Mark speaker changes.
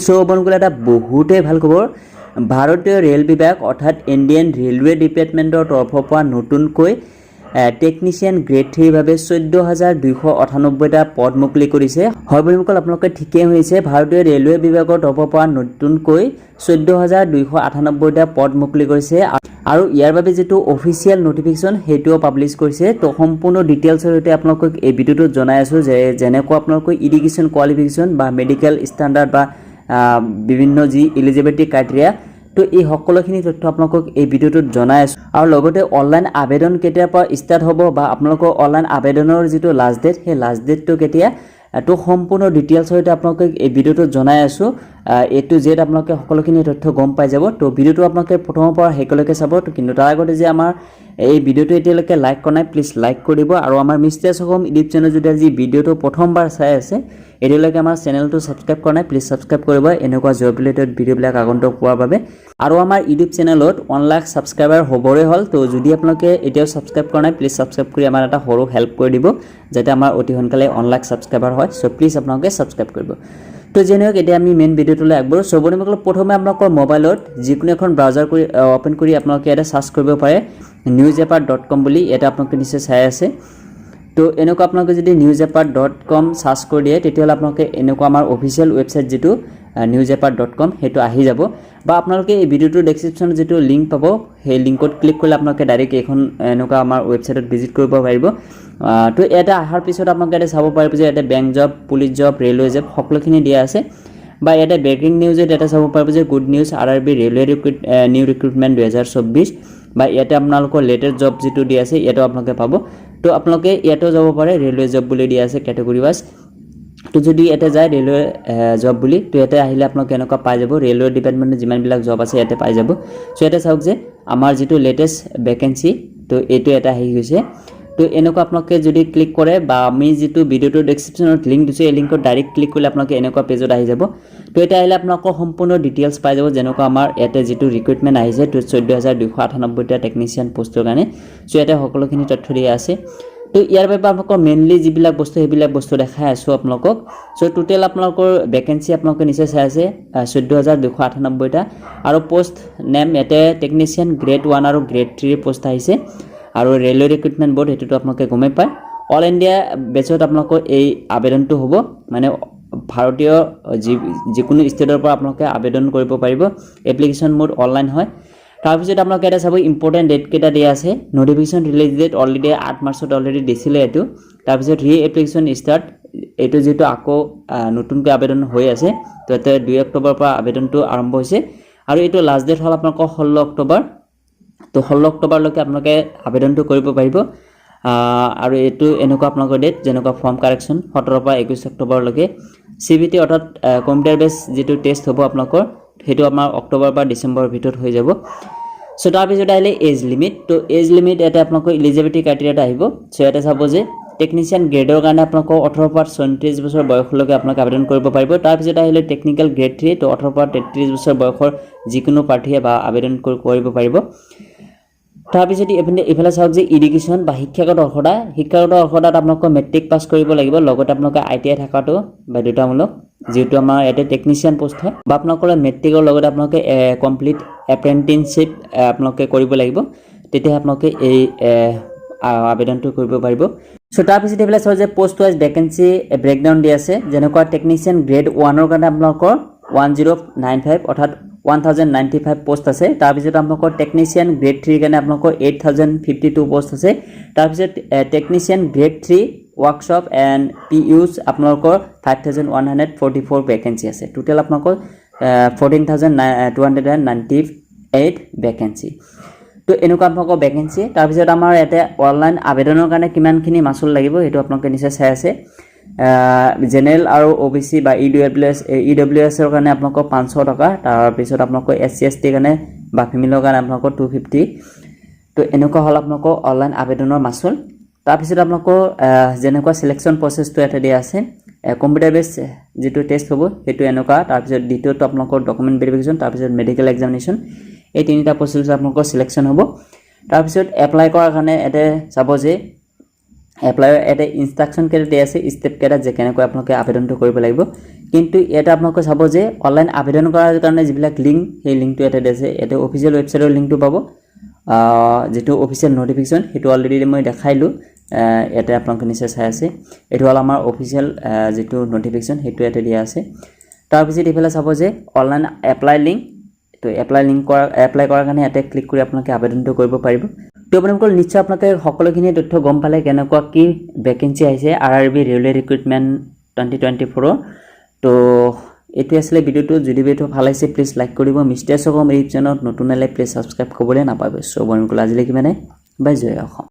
Speaker 1: so বন্ধুসকল এটা বহুতেই ভাল খবৰ ভাৰতীয় ৰেল বিভাগ অৰ্থাৎ ইণ্ডিয়ান ৰেলৱে ডিপাৰ্টমেণ্টৰ তৰফৰ পৰা নতুনকৈ টেকনিচিয়ান গ্ৰেড 3 বাবে 14298টা পদ মুকলি কৰিছে হয় বন্ধুসকল আপোনালোকে ঠিকই হৈছে ভাৰতীয় ৰেলৱে বিভাগৰ তৰফৰ পৰা নতুনকৈ 14298টা পদ মুকলি কৰিছে আৰু ইয়াৰ বাবে যেটো অফিচিয়েল নোটিফিকেশন হেটো পাবলিশ কৰিছে তো সম্পূৰ্ণ ডিটেইলছৰ সৈতে আপোনালোকক এই ভিডিওটো জনাই আছো যে যেনেকৈ আপোনালোক এডুকেশ্যন কোৱালিফিকেশন বা মেডিকেল ষ্টেণ্ডাৰ্ড বা বিভিন্ন জি এলিজিবিলিটি ক্ৰাইটেৰিয়া তো এই সকলোখিনি তথ্য আপোনালোকক এই ভিডিওটোত জনাই আছো আৰু লগতে অনলাইন আবেদন কেতিয়াৰ পৰা ষ্টাৰ্ট হ'ব বা আপোনালোকৰ অনলাইন আবেদনৰ যেটো লাষ্ট ডেট সেই লাষ্ট ডেটটো কেতিয়া তো সম্পূৰ্ণ ডিটেইলছৰ সৈতে আপোনালোকক এই ভিডিওটো জনাই আছো এ টু জেড আপোনালোকে সকলোখিনি তথ্য গম পাই যাব তো ভিডিওটো আপোনালোকে প্ৰথমৰ পৰা শেষলৈকে চাব তো কিন্তু তাৰ আগতে যে আমাৰ এই ভিডিওটো এতিয়ালৈকে লাইক কৰা নাই প্লিজ লাইক কৰি দিব আৰু আমাৰ মিষ্টাৰ সহম ইউটিউব চেনেল যদি আজি ভিডিওটো প্ৰথমবাৰ চাই আছে এতিয়ালৈকে আমাৰ চেনেলটো সাবস্ক্ৰাইব কৰা নাই প্লিজ সাবস্ক্ৰাইব কৰিব এনেকুৱা জব ৰিলেটেড ভিডিওবিলাক আগন্তুক পোৱাৰ বাবে আৰু আমাৰ ইউটিউব চেনেলত 1 লাখ সাবস্ক্ৰাইবাৰ হ'বৰে হ'ল তো যদি আপোনালোকে এতিয়াও সাবস্ক্ৰাইব কৰা নাই প্লিজ সাবস্ক্ৰাইব কৰি আমাৰ এটা সৰু হেল্প কৰি দিব যাতে আমাৰ অতি সোনকালে 1 লাখ সাবস্ক্ৰাইবাৰ হয় সো প্লিজ আপোনালোকে সাবস্ক্ৰাইব কৰিব তো যেনেকৈ এতিয়া আমি মেইন ভিডিওটোলৈ আগবঢ়ো সো বন্ধুসকল প্ৰথমে আপোনালোকৰ মোবাইলত যিকোনো এখন ব্ৰাউজাৰ কৰি ওপেন কৰি আপোনালোকে এটা সাৰ্চ কৰিব পাৰে newsapart.com বুলি এটা আপোনালোকে নিশ্চয় চাই আছে তো এনেকুৱা আপোনালোকে যদি newsapart.com সাৰ্চ কৰি দিয়ে তেতিয়ালে আপোনালোকে এনেকুৱা আমাৰ অফিচিয়েল ওয়েবসাইট যেটো newsapart.com হেটো আহি যাব বা আপোনালোকে এই ভিডিওটোৰ ডেসক্ৰিপচনত যেটো লিংক পাব সেই লিংকত ক্লিক কৰিলে আপোনালোকে ডাইৰেক্ট এখন এনেকুৱা আমাৰ ওয়েবসাইটত ভিজিট কৰিব পাৰিব তো এটা আহাৰ পিছত আপোনালোকে এটা চাব পাৰিব যে এটা bank job police job railway job সকলোখিনি দিয়া আছে বা এটা ব্ৰেকিং নিউজত এটা চাব পাৰিব যে good news RRB railway new recruitment 2024 বা ইয়াতে আপোনালোকৰ লেটেষ্ট জব যেটো দিয়া আছে এটা আপোনালোকে পাব তো আপোনালোকে ইয়াতে যাব পাৰে ৰেলৱে জব বুলি দিয়া আছে ক্যাটাগৰি ওয়াইজ তো যদি এটা যায় ৰেলৱে জব বুলি তো ইয়াতে আহিলে আপোনালোকে এনেকুৱা পাই যাব ৰেলৱে ডিপাৰ্টমেন্টৰ যিমান বিলাক জব আছে ইয়াতে পাই যাব সো এটা চাওক যে আমাৰ যেটো লেটেষ্ট ভ্যাকেন্সি তো এটো এটা আহি গৈছে তো এনেকুৱা আপোনালোকে যদি ক্লিক কৰে বা আমি যেটো ভিডিওটোৰ ডেসক্ৰিপচনত লিংক দিছো এই লিংকত ডাইৰেক্ট ক্লিক কৰিলে আপোনালোকে এনেকুৱা পেজত আহি যাব তো এটা আহিলে আপোনালোকৰ সম্পূৰ্ণ ডিটেইলছ পাই যাব যেনেকুৱা আমাৰ ইয়াতে যেটো ৰিক্ৰুটমেন্ট আহিছে 14298টা টেকনিচিয়ান পোষ্টৰ কাৰণে সো এটা সকলোখিনি তথ্য দিয়া আছে তো ইয়াৰ বাবে আপোনালোকৰ মেইনলি যিবিলাক বস্তু হেবিলাক বস্তু দেখাই আছো আপোনালোকক সো টোটাল আপোনালোকৰ ভ্যাকেন্সি আপোনালোকে নিশ্চয় চাই আছে 14298টা আৰু পোষ্ট নেম ইয়াতে টেকনিচিয়ান গ্ৰেড 1 আৰু গ্ৰেড 3 পোষ্ট আহিছে আৰু ৰেলৱে ৰিক্ৰুটমেন্ট বোৰ্ড হেতুটো আপোনালোকে গমে পায় অল ইন্ডিয়া বেচত আপোনালোকৰ এই আবেদনটো হ'ব মানে ভাৰতীয় যিকোনো ষ্টেটৰ পৰা আপোনালোকে আবেদন কৰিব পাৰিব এপ্লিকেশন মোড অনলাইন হয় তাৰ পিছত আপোনালোকে এটা চাব ইম্পৰ্টেন্ট ডেট কেটা দিয়া আছে নোটিফিকেশন ৰিলিজ ডেট অলৰেডি 8 মাৰ্চত অলৰেডি দিছিলে এটো তাৰ পিছত ৰি এপ্লিকেশন স্টাৰ্ট এটো যেটো আকৌ নতুনকৈ আবেদন হৈ আছে তো এটা 2 অক্টোবৰ পৰা আবেদনটো আৰম্ভ হৈছে আৰু এটো লাষ্ট ডেট হল আপোনালোকৰ 16 অক্টোবৰ তো 16 অক্টোবৰ লৈকে আপোনালোকে আবেদনটো কৰিব পাৰিব আৰু এটো এনেকুৱা আপোনালোকৰ ডেট যেনেকুৱা ফৰ্ম কাৰেকচন 17 পৰা 21 অক্টোবৰ লৈকে সিবিটি অৰ্থাৎ কম্পিউটাৰ বেস যেটো টেষ্ট হ'ব আপোনালোকৰ হেতু আমাৰ অক্টোবৰ পৰা ডিসেম্বৰ ভিতৰত হৈ যাব সো তাৰ পিছত আহিলে এজ লিমিট তো এজ লিমিট এটা আপোনালোকৰ এলিজিবিলিটি ক্ৰাইটেৰিয়াটা আহিব সো এটা চাব যে টেকনিচিয়ান গ্ৰেডৰ কাৰণে আপোনালোকৰ 18 পৰা 34 বছৰ বয়সলৈকে আপোনালোকে আবেদন কৰিব পাৰিব তাৰ পিছত আহিলে টেকনিক্যাল গ্ৰেড 3 তো 18 পৰা 33 বছৰ বয়সৰ যিকোনো প্ৰাৰ্থীয়ে বা আবেদন কৰিব পাৰিব তাৰ পিছত ইফালে চাওক যে এডুকেশ্যন বা শিক্ষাগত অৰ্হতাত আপোনালোকে মেট্ৰিক পাস কৰিব লাগিব লগতে আপোনালোকে আইটিআই থাকাটো বাধ্যতামূলক যেটো আমাৰ এটা টেকনিচিয়ান পোষ্ট হয় বা আপোনালোকৰ মেট্ৰিকৰ লগতে আপোনালোকে কমপ্লিট এপ্ৰেন্টিসশিপ আপোনালোকে কৰিব লাগিব তেতিয়া আপোনালোকে এই আবেদনটো কৰিব পাৰিব সো তাৰ পিছত ইফালে চাওক যে পোষ্ট ওয়াইজ ভ্যাকেন্সি ব্ৰেকডাউন দিয়া আছে যেনেকুৱা টেকনিচিয়ান গ্ৰেড 1 ৰ কাৰণে আপোনালোকৰ 1095 অৰ্থাৎ 1095 পোষ্ট আছে তাৰ পিছত আপোনালোকৰ টেকনিচিয়ান গ্ৰেড 3 কাৰণে আপোনালোকৰ 8052 পোষ্ট আছে তাৰ পিছত technician grade 3 workshop and PUs আপোনালোকৰ 5144 ভ্যাকেন্সি আছে টোটাল আপোনালোকৰ 14298 ভ্যাকেন্সি তো এনেকুৱা আপোনালোকৰ ভ্যাকেন্সি তাৰ পিছত আমাৰ এটা অনলাইন আবেদনৰ কাৰণে কিমানখিনি মাসুল লাগিব হেতু আপোনালোকে নিশ্চয় চাই আছে জেনাৰেল আৰু ওবিসি বা ইডব্লিউএছ ৰ কাৰণে আপোনালোকৰ 500 টকা তাৰ পিছত আপোনালোকৰ এসসি এসটি কাৰণে বা ফেমিলিৰ কাৰণে আপোনালোকৰ 250 তো এনেকুৱা হল আপোনালোকৰ অনলাইন আবেদনৰ মাসুল তাৰ পিছত আপোনালোকৰ যেনেকুৱা সিলেকশন প্ৰসেসটো এটা দিয়া আছে কম্পিউটাৰ বেস যেটো টেষ্ট হ'ব হেতু এনেকুৱা তাৰ পিছত দ্বিতীয়টো আপোনালোকৰ ডকুমেন্ট ভেৰিফিকেশন তাৰ পিছত মেডিকেল এক্সামিনেশন এই তিনিটা প্ৰসেস আপোনালোকৰ সিলেকশন হ'ব তাৰ পিছত এপ্লাই কৰাৰ কাৰণে এটা চাব যে এপ্লাইৰ এটা ইনষ্ট্ৰাকশ্যন কেইটা দিয়া আছে ষ্টেপ কেইটা যে কেনেকৈ আপোনালোকে আবেদনটো কৰিব লাগিব কিন্তু এটা আপোনালোকে চাব যে অনলাইন আবেদন কৰাৰ কাৰণে যিবিলাক লিংক সেই লিংকটো এটা দিছে এটা অফিচিয়েল ৱেবছাইটৰ লিংকটো পাব যেটো অফিচিয়েল নটিফিকেশ্যন হেতু অলৰেডি মই দেখাইলো এটা আপোনালোকে নিশ্চয় চাই আছে এটো হল আমাৰ অফিচিয়েল যেটো নটিফিকেশ্যন হেতু এটা দিয়া আছে তাৰ পিছত ইফালে চাব যে অনলাইন এপ্লাই লিংক তো এপ্লাই কৰাৰ কাৰণে এটা ক্লিক কৰি আপোনালোকে আবেদনটো কৰিব পাৰিব তো আপোনালোকৰ নিশ্চয় আপোনালোকে সকলোখিনি তথ্য গম পালে কেনেকুৱা কি ভেকেন্সি আহিছে আৰআৰবি ৰেলৱে ৰিক্ৰুটমেন্ট 2024 তো এটো আসলে ভিডিওটো যদি ভিডিওটো ভাল লাগিছে প্লিজ লাইক কৰিব মিষ্টাৰ সগম এই চেনেলত নতুন হলে প্লিজ সাবস্ক্ৰাইব কৰিবলৈ নাপাব সো বন্ধুসকল আজিলৈকে মানে বাই জয় অসম